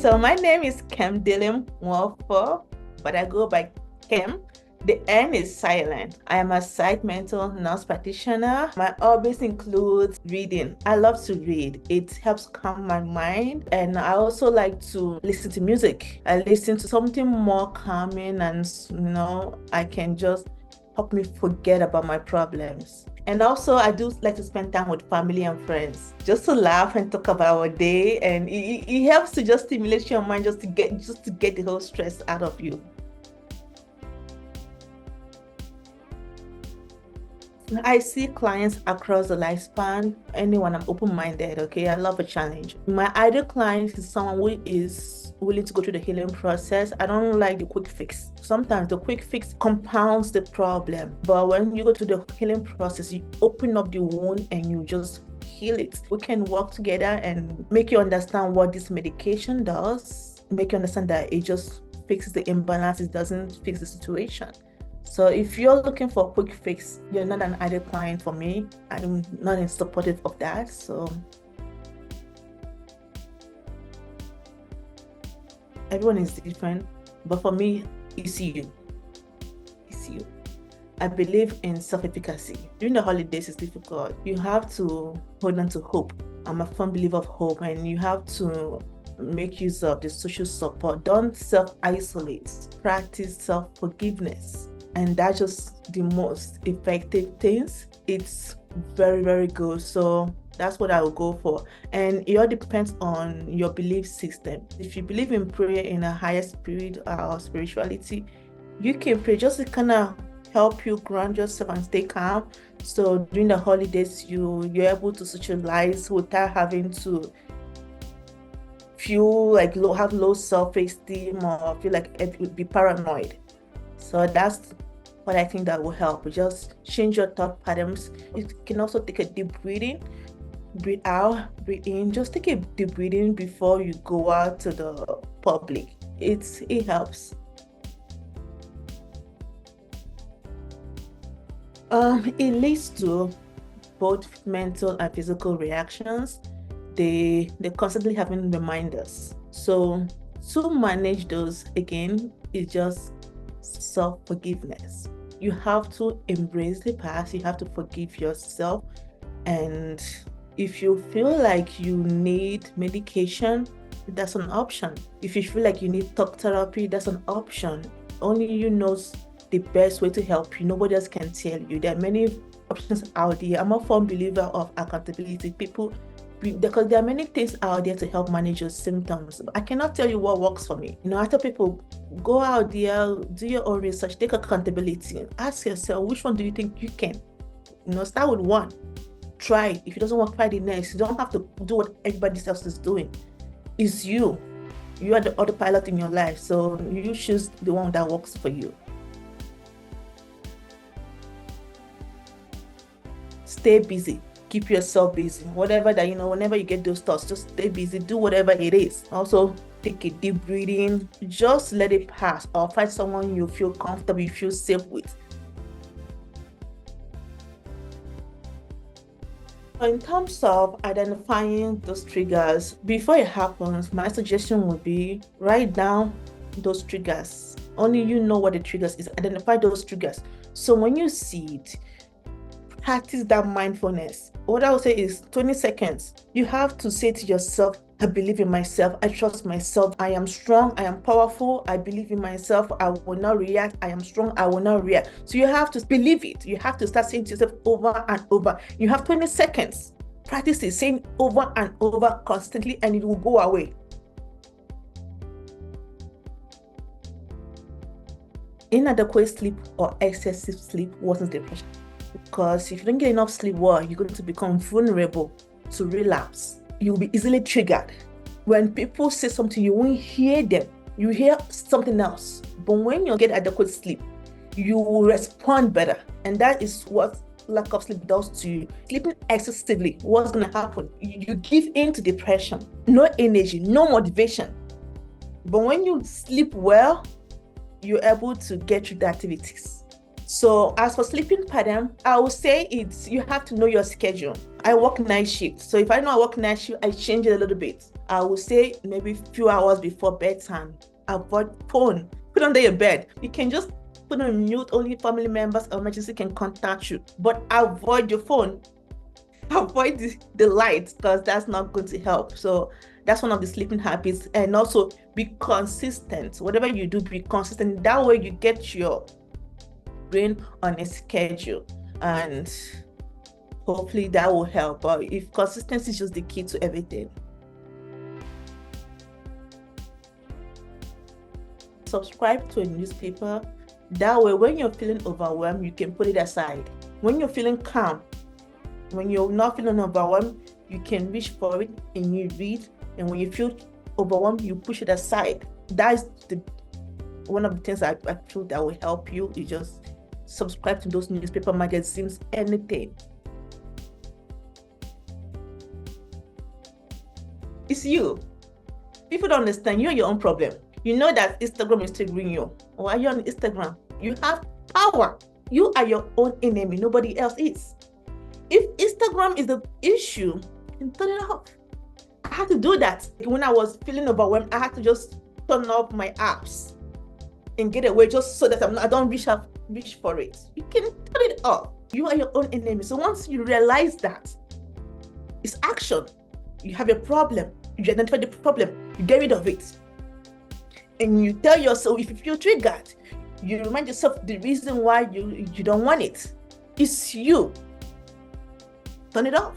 So my name is Nkem Nwofor, but I go by Nkem. The N is silent. I am a psych mental nurse practitioner. My hobbies include reading. I love to read. It helps calm my mind. And I also like to listen to music. I listen to something more calming and, I can just help me forget about my problems. And also, I do like to spend time with family and friends, just to laugh and talk about our day. And it helps to just stimulate your mind, just to get the whole stress out of you. I see clients across the lifespan. Anyone, I'm open-minded, okay? I love a challenge. My ideal client is someone who is willing to go through the healing process. I don't like the quick fix. Sometimes the quick fix compounds the problem. But when you go through the healing process, you open up the wound and you just heal it. We can work together and make you understand what this medication does, make you understand that it just fixes the imbalance, it doesn't fix the situation. So if you're looking for a quick fix, you're not an ideal client for me. I'm not supportive of that. So everyone is different, but for me, it's you. It's you. I believe in self-efficacy. During the holidays, it's difficult. You have to hold on to hope. I'm a firm believer of hope, and you have to make use of the social support. Don't self-isolate. Practice self-forgiveness. And that's just the most effective things. It's very, very good. So that's what I will go for. And it all depends on your belief system. If you believe in prayer in a higher spirit or spirituality, you can pray just to kind of help you ground yourself and stay calm. So during the holidays, you're able to socialize without having to feel like have low self-esteem or feel like it would be paranoid. So that's what I think that will help. Just change your thought patterns. You can also take a deep breathing. Breathe out, breathe in. Just take a deep breathing before you go out to the public. It helps. It leads to both mental and physical reactions. They constantly having reminders. So to manage those, again, it's just self-forgiveness. You have to embrace the past. You have to forgive yourself. And if you feel like you need medication, that's an option. If you feel like you need talk therapy, that's an option. Only you knows the best way to help you. Nobody else can tell you. There are many options out there. I'm a firm believer of accountability. Because there are many things out there to help manage your symptoms. I cannot tell you what works for me. I tell people, go out there, do your own research, take accountability, ask yourself, which one do you think you can? Start with one. Try. If it doesn't work, try the next. You don't have to do what everybody else is doing. It's you. You are the autopilot in your life. So you choose the one that works for you. Stay busy. Keep yourself busy. Whatever that, whenever you get those thoughts, just stay busy. Do whatever it is. Also, take a deep breathing. Just let it pass, or find someone you feel comfortable, you feel safe with. In terms of identifying those triggers, before it happens, my suggestion would be write down those triggers. Only you know what the triggers is. Identify those triggers. So when you see it, practice that mindfulness. What I would say is 20 seconds. You have to say to yourself, I believe in myself. I trust myself. I am strong. I am powerful. I believe in myself. I will not react. I am strong. I will not react. So you have to believe it. You have to start saying to yourself over and over. You have 20 seconds. Practice it, saying over and over constantly, and it will go away. Inadequate sleep or excessive sleep worsens depression. Because if you don't get enough sleep, you're going to become vulnerable to relapse. You'll be easily triggered. When people say something, you won't hear them. You hear something else. But when you get adequate sleep, you will respond better. And that is what lack of sleep does to you. Sleeping excessively, what's going to happen? You give in to depression. No energy, no motivation. But when you sleep well, you're able to get through the activities. So as for sleeping pattern, I would say you have to know your schedule. I work night shift. So if I know I work night shift, I change it a little bit. I will say maybe a few hours before bedtime, avoid phone. Put under your bed. You can just put on mute, only family members or emergency can contact you. But avoid your phone. Avoid the light, because that's not going to help. So that's one of the sleeping habits. And also be consistent. Whatever you do, be consistent. That way you get your brain on a schedule, and hopefully that will help. But if consistency is just the key to everything. Subscribe to a newspaper. That way, when you're feeling overwhelmed, you can put it aside. When you're feeling calm, when you're not feeling overwhelmed, you can reach for it and you read. And when you feel overwhelmed, you push it aside. That's one of the things I feel that will help you. You just subscribe to those newspaper, magazines, anything. It's you. People don't understand. You're your own problem. You know that Instagram is triggering you. Why are you on Instagram? You have power. You are your own enemy. Nobody else is. If Instagram is the issue, then turn it off. I had to do that. When I was feeling overwhelmed, I had to just turn off my apps and get away, just so that I don't reach for it. You can turn it off. You are your own enemy. So once you realize that, it's action. You have a problem. You identify the problem. You get rid of it. And you tell yourself, if you feel triggered, you remind yourself the reason why you don't want it. It's you. Turn it off.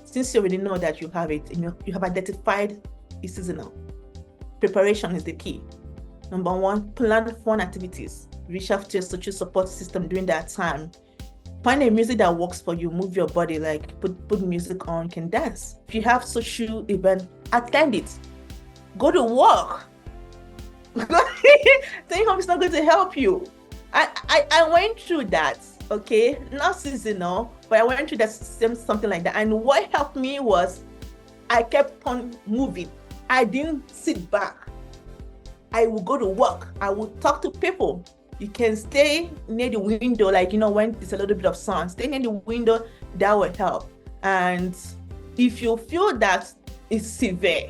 Since you already know that you have it, you have identified it's seasonal. Preparation is the key. Number one, plan fun activities. Reach out to your social support system during that time. Find a music that works for you. Move your body, like put music on, can dance. If you have social event, attend it. Go to work. Staying home is not going to help you. I went through that, okay? Not seasonal, but I went through that something like that. And what helped me was I kept on moving. I didn't sit back. I would go to work. I would talk to people. You can stay near the window, like, when it's a little bit of sun, stay near the window, that will help. And if you feel that it's severe,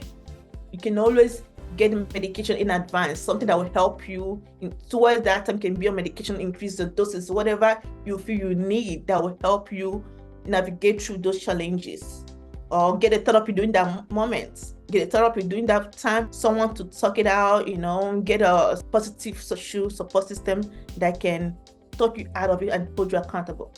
you can always get medication in advance, something that will help you towards that time. Can be on medication, increase the doses, whatever you feel you need that will help you navigate through those challenges. Or get a therapy during that moment. Get a therapy during that time, someone to talk it out, get a positive social support system that can talk you out of it and hold you accountable.